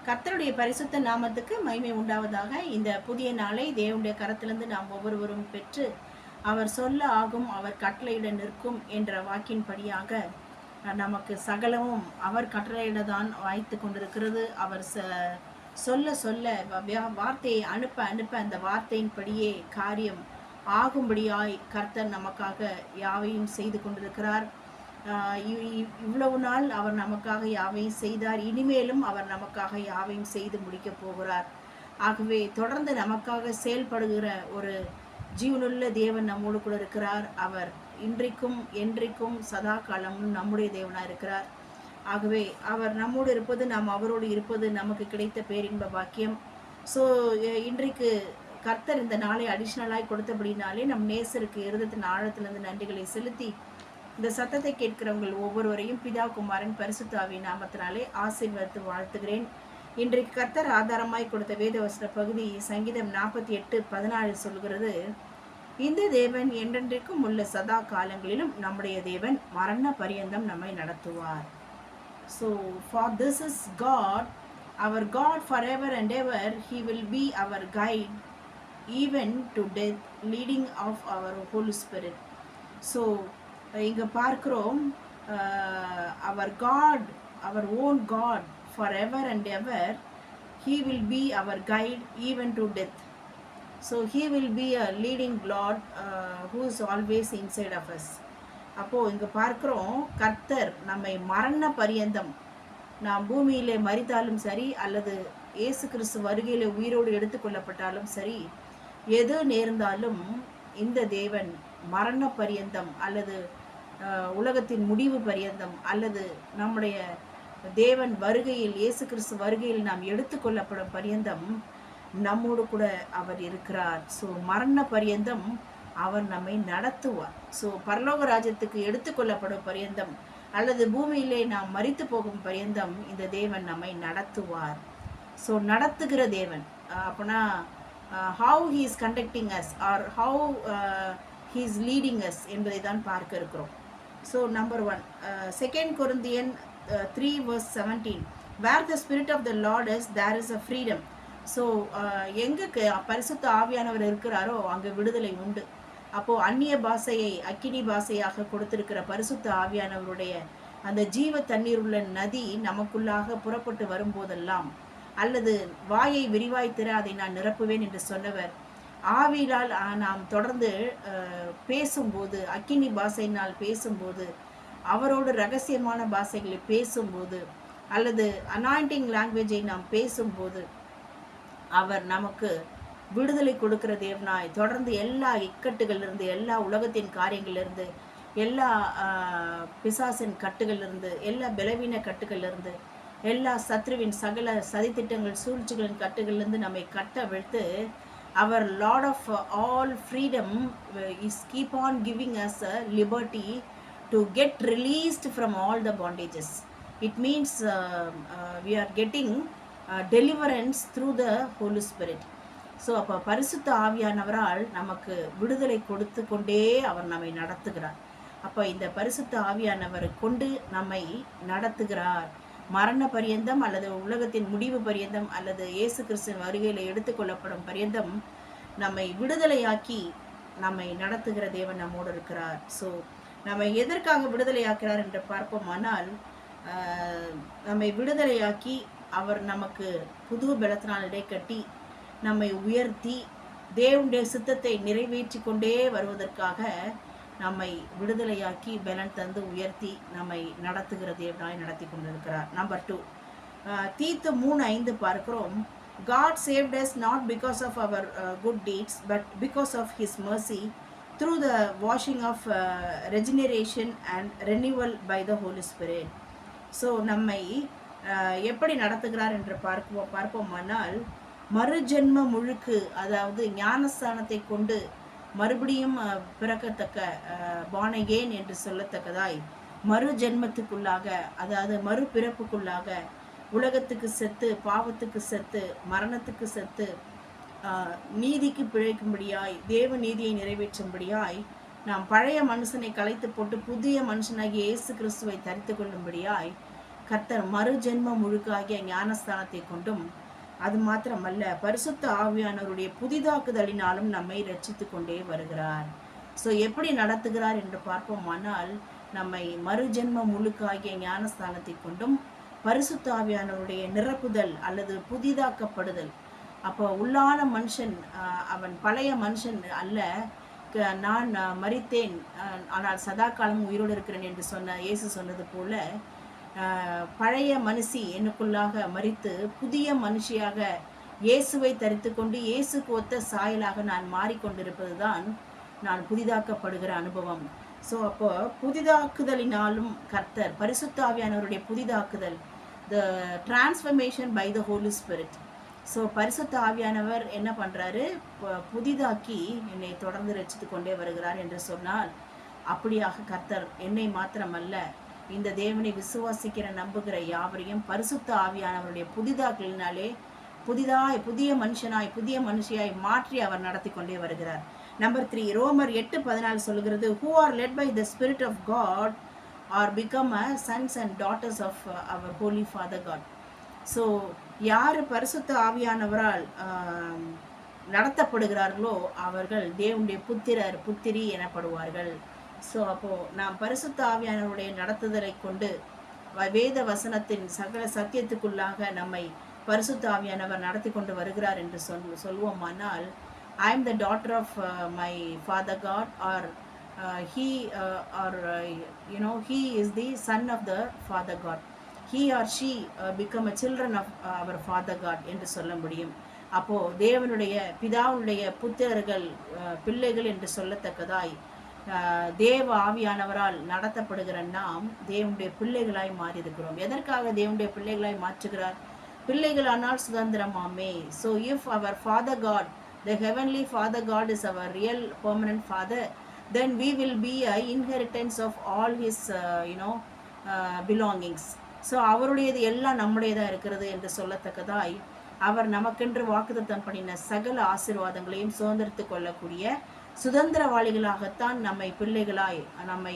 கர்த்தருடைய பரிசுத்த நாமத்துக்கு மகிமை உண்டாவதாக. இந்த புதிய நாளை தேவனுடைய கரத்திலிருந்து நாம் ஒவ்வொருவரும் பெற்று, அவர் சொல்ல ஆகும், அவர் கட்டளையிட நிற்கும் என்ற வாக்கின்படியாக நமக்கு சகலமும் அவர் கட்டளையிட தான் வாய்த்து கொண்டிருக்கிறது. அவர் சொல்ல சொல்ல வார்த்தையை அனுப்ப அனுப்ப அந்த வார்த்தையின்படியே காரியம் ஆகும்படியாய் கர்த்தர் நமக்காக யாவையும் செய்து கொண்டிருக்கிறார். இவ்வளவு நாள் அவர் நமக்காக யாவையும் செய்தார். இனிமேலும் அவர் நமக்காக யாவையும் செய்து முடிக்கப் போகிறார். ஆகவே தொடர்ந்து நமக்காக செயல்படுகிற ஒரு ஜீவனுள்ள தேவன் நம்மோடு கூட இருக்கிறார். அவர் இன்றைக்கும் என்றைக்கும் சதா காலமும் நம்முடைய தேவனாக இருக்கிறார். ஆகவே அவர் நம்மோடு இருப்பது, நாம் அவரோடு இருப்பது நமக்கு கிடைத்த பேரின்ப பாக்கியம். ஸோ இன்றைக்கு கர்த்தர் இந்த நாளை அடிஷ்னலாய் கொடுத்தபடினாலே நம் நேசருக்கு இருதத்தின் ஆழத்திலிருந்து நன்றிகளை செலுத்தி இந்த சத்தத்தை கேட்கிறவங்கள் ஒவ்வொருவரையும் பிதா குமாரன் பரிசுத்த ஆவியின் நாமத்தினாலே ஆசீர்வதித்து வாழ்த்துகிறேன். இன்றைக்கு கர்த்தர் ஆதாரமாய் கொடுத்த வேதவசன பகுதி சங்கீதம் 48:14 சொல்கிறது, இந்த தேவன் என்றென்றைக்கும் உள்ள சதா காலங்களிலும் நம்முடைய தேவன் மரண பரியந்தம் நம்மை நடத்துவார். So far this is God, our God forever and ever. He will be our guide even to death, leading of our Holy Spirit. So இங்கே பார்க்கிறோம், அவர் God, our own God forever and ever, He will be our guide even to death. So He will be a leading Lord who is always inside of us. அப்போது இங்கே பார்க்குறோம், கர்த்தர் நம்மை மரண பரியந்தம், நாம் பூமியிலே மரித்தாலும் சரி அல்லது இயேசு கிறிஸ்து வருகையிலே உயிரோடு எடுத்துக்கொள்ளப்பட்டாலும் சரி, எது நேர்ந்தாலும் இந்த தேவன் மரண பரியந்தம் அல்லது உலகத்தின் முடிவு பரியந்தம் அல்லது நம்முடைய தேவன் வருகையில், இயேசு கிறிஸ்து வருகையில் நாம் எடுத்துக்கொள்ளப்படும் பரியந்தம் நம்மோடு கூட அவர் இருக்கிறார். ஸோ மரண பரியந்தம் அவர் நம்மை நடத்துவார். ஸோ பரலோக ராஜ்யத்துக்கு எடுத்துக்கொள்ளப்படும் பரியந்தம் அல்லது பூமியிலே நாம் மரித்து போகும் பரியந்தம் இந்த தேவன் நம்மை நடத்துவார். ஸோ நடத்துகிற தேவன் அப்படின்னா how he is conducting us or how he is leading us என்பதை தான் பார்க்க இருக்கிறோம். So number 1, 2 Corinthians 3:17, where the spirit of the Lord is, there is a freedom. So எங்கே பரிசுத்த ஆவியானவர் இருக்கிறாரோ அங்கே விடுதலை உண்டு. அப்போது அந்நிய பாஷையை அக்கினி பாஷையாக கொடுத்திருக்கிற பரிசுத்த ஆவியானவருடைய அந்த ஜீவ தண்ணீர் உள்ள நதி நமக்குள்ளாக புறப்பட்டு வரும்போதெல்லாம், அல்லது வாயை விரிவாய் திற அதை நான் நிரப்புவேன் என்று சொன்னவர், ஆவியினால் நாம் தொடர்ந்து பேசும்போது, அக்கினி பாஷையினால் பேசும்போது, அவரோடு ரகசியமான பாஷைகளை பேசும்போது, அல்லது அனாயிண்டிங் லாங்குவேஜை நாம் பேசும்போது, அவர் நமக்கு விடுதலை கொடுக்கிற தேவனாய் தொடர்ந்து எல்லா இக்கட்டுகளிலிருந்து, எல்லா உலகத்தின் காரியங்களிலிருந்து, எல்லா பிசாசின் கட்டுகளிலிருந்து, எல்லா பலவீன கட்டுகளிலிருந்து, எல்லா சத்ருவின் சகல சதித்திட்டங்கள் சூழ்ச்சிகளின் கட்டுகளிலிருந்து நம்மை கட்டவிழ்த்து, அவர் lord of all freedom is keep on giving us a liberty to get released from all the bondages. It means we are getting deliverance through the Holy Spirit. So அப்போ பரிசுத்த ஆவியானவரால் நமக்கு விடுதலை கொடுத்து கொண்டே அவர் நம்மை நடத்துகிறார். அப்போ இந்த பரிசுத்த ஆவியானவரை கொண்டு நம்மை நடத்துகிறார். மரண பரியந்தம் அல்லது உலகத்தின் முடிவு பரியந்தம் அல்லது இயேசு கிறிஸ்துவின் வருகையில் எடுத்துக்கொள்ளப்படும் பரியந்தம் நம்மை விடுதலையாக்கி நம்மை நடத்துகிற தேவன் நம்மோடு இருக்கிறார். ஸோ நம்மை எதற்காக விடுதலையாக்கிறார் என்று பார்ப்போமானால், நம்மை விடுதலையாக்கி அவர் நமக்கு புது பலத்தினால் இடைக்கட்டி நம்மை உயர்த்தி தேவனுடைய சித்தத்தை நிறைவேற்றி கொண்டே வருவதற்காக நம்மை விடுதலையாக்கி பலன் தந்து உயர்த்தி நம்மை நடத்துகிற தேவனாய் நடத்தி கொண்டிருக்கிறார். நம்பர் 2, தீத்து 3:5 பார்க்கிறோம், God saved us not because of our good deeds but because of His mercy through the washing of regeneration and renewal by the Holy Spirit. So நம்மை எப்படி நடத்துகிறார் என்று பார்ப்போமானால், மறுஜென்ம முழுக்கு, அதாவது ஞானஸ்தானத்தை கொண்டு மறுபடியும் பிறக்கத்தக்க பானகேன் என்று சொல்லத்தக்கதாய் மறு ஜென்மத்துக்குள்ளாக, அதாவது மறுபிறப்புக்குள்ளாக உலகத்துக்கு செத்து, பாவத்துக்கு செத்து, மரணத்துக்கு செத்து, நீதிக்கு பிழைக்கும்படியாய், தேவ நீதியை நிறைவேற்றும்படியாய், நாம் பழைய மனுஷனை கலைத்து போட்டு புதிய மனுஷனாகிய இயேசு கிறிஸ்துவை தரித்து கொள்ளும்படியாய் கர்த்தர் மறு ஜென்ம முழுக்காகிய ஞானஸ்தானத்தை கொண்டும், அது மாத்திரமல்ல பரிசுத்த ஆவியானவருடைய புதிதாக்குதலினாலும் நம்மை ரட்சித்து கொண்டே வருகிறார். ஸோ எப்படி நடத்துகிறார் என்று பார்ப்போமானால், நம்மை மறு ஜென்ம முழுக்காகிய ஞானஸ்தானத்தை கொண்டும் பரிசுத்த ஆவியானவருடைய நிரப்புதல் அல்லது புதிதாக்கப்படுதல். அப்போ உள்ளான மனுஷன், அவன் பழைய மனுஷன் அல்ல, நான் மரித்தேன் ஆனால் சதா காலம் உயிரோடு இருக்கிறேன் என்று சொன்ன இயேசு சொன்னது போல, பழைய மனுஷி எனக்குள்ளாக மரித்து புதிய மனுஷியாக இயேசுவை தரித்து கொண்டு இயேசுக்கு ஒத்த சாயலாக நான் மாறிக்கொண்டிருப்பது தான் நான் புதிதாக்கப்படுகிற அனுபவம். ஸோ அப்போ புதிதாக்குதலினாலும் கர்த்தர் பரிசுத்த ஆவியானவருடைய புதிதாக்குதல், the transformation by the Holy Spirit. So பரிசுத்த ஆவியானவர் என்ன பண்ணுறாரு, புதிதாக்கி என்னை தொடர்ந்து ரட்சித்து கொண்டே வருகிறார் என்று சொன்னால், அப்படியாக கர்த்தர் என்னை மாத்திரமல்ல, இந்த தேவனை விசுவாசிக்கிற நம்புகிற யாவரையும் பரிசுத்த ஆவியானவருடைய புதிதாக்கலினாலே புதிய மனுஷனாய் புதிய மனுஷியாய் மாற்றி அவர் நடத்தி கொண்டே வருகிறார். நம்பர் 3, ரோமர் 8:14 சொல்கிறது, who are led by the Spirit of God are become sons and daughters of our Holy Father God. So யார் பரிசுத்த ஆவியானவரால் நடத்தப்படுகிறார்களோ அவர்கள் தேவனுடைய புத்திரர் புத்திரி எனப்படுவார்கள். ஸோ அப்போது நாம் பரிசுத்த ஆவியானவருடைய நடத்துதலை கொண்டு வேத வசனத்தின் சகல சத்தியத்துக்குள்ளாக நம்மை பரிசுத்த ஆவியானவர் நடத்தி கொண்டு வருகிறார் என்று சொல்வோமானால், I am the daughter of my Father God, or he is the son of the Father God. He or she become a children of our Father God என்று சொல்ல முடியும். அப்போது தேவனுடைய பிதாவுடைய புத்திரர்கள் பிள்ளைகள் என்று சொல்லத்தக்கதாய் தேவ ஆவியானவரால் நடத்தப்படுகிற நாம் தேவனுடைய பிள்ளைகளாய் மாறியிருக்கிறோம். எதற்காக தேவனுடைய பிள்ளைகளாய் மாற்றுகிறார்? பிள்ளைகளானால் சுதந்திரமாமே. ஸோ இஃப் அவர் Father God, the heavenly Father God is our real permanent Father, then we will be a inheritance of all his belongings. So அவருடையது எல்லாம் நம்முடையதாக இருக்கிறது என்று சொல்லத்தக்கதாய் அவர் நமக்கென்று வாக்குத்தத்தம் பண்ணின சகல ஆசீர்வாதங்களையும் சுதந்திரித்து கொள்ளக்கூடிய சுதந்திரவாளிகளாகத்தான் நம்மை பிள்ளைகளாய், நம்மை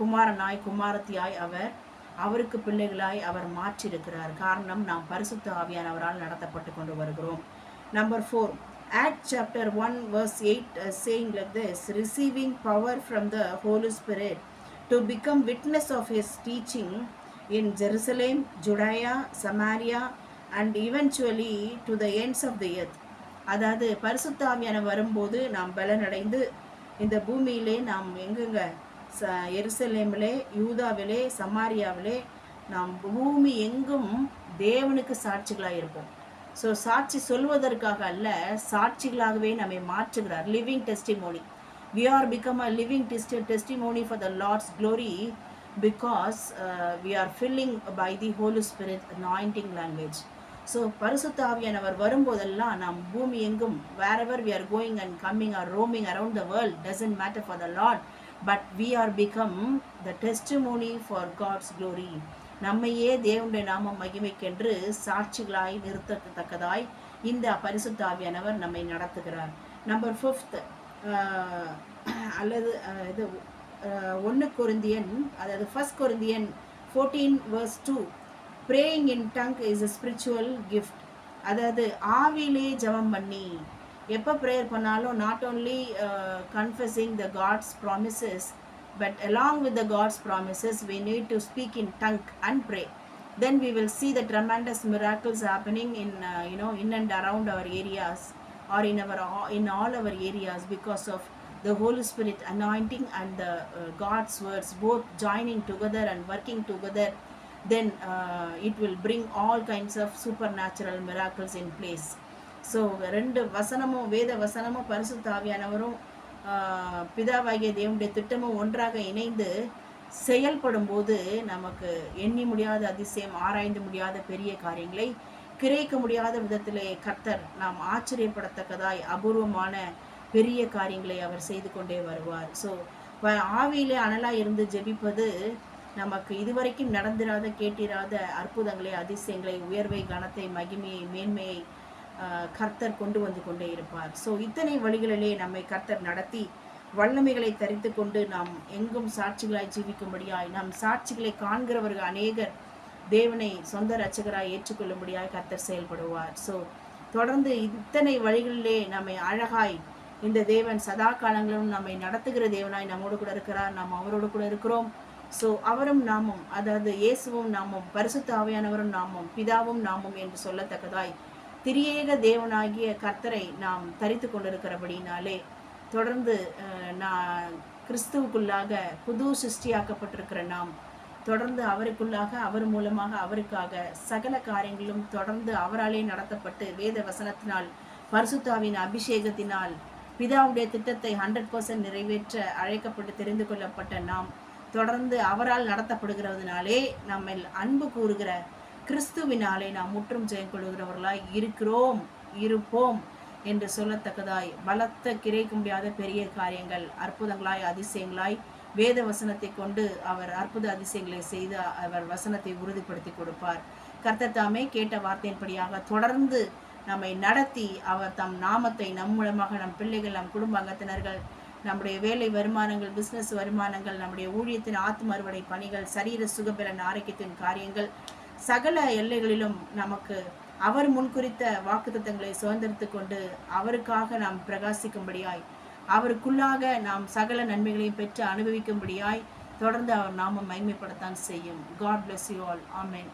குமாரனாய் குமாரத்தியாய் அவருக்கு பிள்ளைகளாய் அவர் மாற்றியிருக்கிறார். காரணம், நாம் பரிசுத்த ஆவியானவரால் நடத்தப்பட்டு கொண்டு வருகிறோம். Number 4, Acts chapter 1 verse 8 saying like this, receiving power from the Holy Spirit to become witness of his teaching in Jerusalem, Judea, Samaria and eventually to the ends of the earth. அதாவது பரிசுத்த ஆவியானவர் வரும்போது நாம் பலனடைந்து இந்த பூமியிலே நாம் எங்கெங்க எருசலேமிலே, யூதாவிலே, சமாரியாவிலே, நாம் பூமி எங்கும் தேவனுக்கு சாட்சிகளாக இருப்போம். ஸோ சாட்சி சொல்வதற்காக அல்ல, சாட்சிகளாகவே நம்மை மாற்றுகிறார். Living testimony. We are become a living testimony for the Lord's glory because we are filling by the Holy Spirit anointing language. So பரிசுத்த ஆவியானவர் வரும்போதெல்லாம் நாம் பூமி எங்கும், wherever we are going and coming or roaming around the world, doesn't matter for the Lord, but we are become the testimony for God's glory. நம்மையே தேவனுடைய நாம மகிமைக்கென்று சாட்சிகளாய் நிறுத்தத்தக்கதாய் இந்த பரிசுத்த ஆவியானவர் நம்மை நடத்துகிறார். நம்பர் 5, அல்லது இது 1 கொரிந்தியன், அதாவது 1 Corinthian 14 verse 2, praying in tongue is a spiritual gift. அதாவது ஆவியிலே ஜெபம் பண்ணி எப்போ ப்ரேயர் பண்ணாலும் not only confessing the God's promises, but along with the God's promises we need to speak in tongue and pray. Then we will see the tremendous miracles happening in in and around our areas, or in all our areas, because of the Holy Spirit anointing and the God's words both joining together and working together. Then it will bring all kinds of supernatural miracles in place. So 2 வசனமும், வேத வசனமும் பரிசுத்த ஆவியானவரும் பிதாவாகிய தேவனுடைய திட்டமும் ஒன்றாக இணைந்து செயல்படும் போது நமக்கு எண்ணி முடியாத அதிசயம், ஆராய்ந்து முடியாத பெரிய காரியங்களை, கிரகிக்க முடியாத விதத்திலே கர்த்தர் நாம் ஆச்சரியப்படத்தக்கதாய் அபூர்வமான பெரிய காரியங்களை அவர் செய்து கொண்டே வருவார். ஸோ ஆவியிலே அனலாக இருந்து ஜெபிப்பது நமக்கு இதுவரைக்கும் நடந்திராத, கேட்டிராத அற்புதங்களை, அதிசயங்களை, உயர்வை, கனத்தை, மகிமையை, மேன்மையை கர்த்தர் கொண்டு வந்து கொண்டே இருப்பார். ஸோ இத்தனை வழிகளிலே நம்மை கர்த்தர் நடத்தி வல்லமைகளை தரித்து கொண்டு நாம் எங்கும் சாட்சிகளாய் ஜீவிக்கும்படியாய், நம் சாட்சிகளை காண்கிறவர்கள் அநேகர் தேவனை சொந்த இரட்சகராய் ஏற்றுக்கொள்ளும்படியாய் கர்த்தர் செயல்படுவார். ஸோ தொடர்ந்து இத்தனை வழிகளிலே நம்மை அழகாய் இந்த தேவன் சதா காலங்களிலும் நம்மை நடத்துகிற தேவனாய் நம்மோடு கூட இருக்கிறார். நாம் அவரோடு கூட இருக்கிறோம். ஸோ அவரும் நாமும், அதாவது இயேசுவும் நாமும், பரிசுத்த ஆவியானவரும் நாமும், பிதாவும் நாமும் என்று சொல்லத்தக்கதாய் திரியேக தேவனாகிய கர்த்தரை நாம் தரித்து கொண்டிருக்கிறபடினாலே தொடர்ந்து நான் கிறிஸ்துவுக்குள்ளாக புது சிருஷ்டியாக்கப்பட்டிருக்கிற நாம் தொடர்ந்து அவருக்குள்ளாக, அவர் மூலமாக, அவருக்காக சகல காரியங்களும் தொடர்ந்து அவராலே நடத்தப்பட்டு வேத வசனத்தினால், பரிசுத்தாவின் அபிஷேகத்தினால் பிதாவுடைய திட்டத்தை 100% நிறைவேற்ற அழைக்கப்பட்டு தெரிந்து கொள்ளப்பட்ட நாம் தொடர்ந்து அவரால் நடத்தப்படுகிறதுனாலே நம்மை அன்பு கூறுகிற கிறிஸ்துவினாலே நாம் முற்றும் ஜெயம் கொள்கிறவர்களாய் இருக்கிறோம், இருப்போம் என்று சொல்லத்தக்கதாய் பலத்த கிடைக்க முடியாத பெரிய காரியங்கள், அற்புதங்களாய், அதிசயங்களாய் வேத வசனத்தை கொண்டு அவர் அற்புத அதிசயங்களை செய்து அவர் வசனத்தை உறுதிப்படுத்தி கொடுப்பார். கர்த்தர் தாமே கேட்ட வார்த்தையின்படியாக தொடர்ந்து நம்மை நடத்தி அவர் தம் நாமத்தை நம் மூலமாக, நம் பிள்ளைகள், நம் குடும்ப அங்கத்தினர்கள், நம்முடைய வேலை வருமானங்கள், பிஸ்னஸ் வருமானங்கள், நம்முடைய ஊழியத்தின் ஆத்ம அறுவடை பணிகள், சரீர சுகபலன் ஆரோக்கியத்தின் காரியங்கள், சகல எல்லைகளிலும் நமக்கு அவர் முன்குறித்த வாக்குத்தத்தங்களை சுதந்திரித்து கொண்டு அவருக்காக நாம் பிரகாசிக்கும்படியாய், அவருக்குள்ளாக நாம் சகல நன்மைகளையும் பெற்று அனுபவிக்கும்படியாய் தொடர்ந்து அவர் நாமம் மகிமைப்படத்தான் செய்யும். God bless you all. Amen.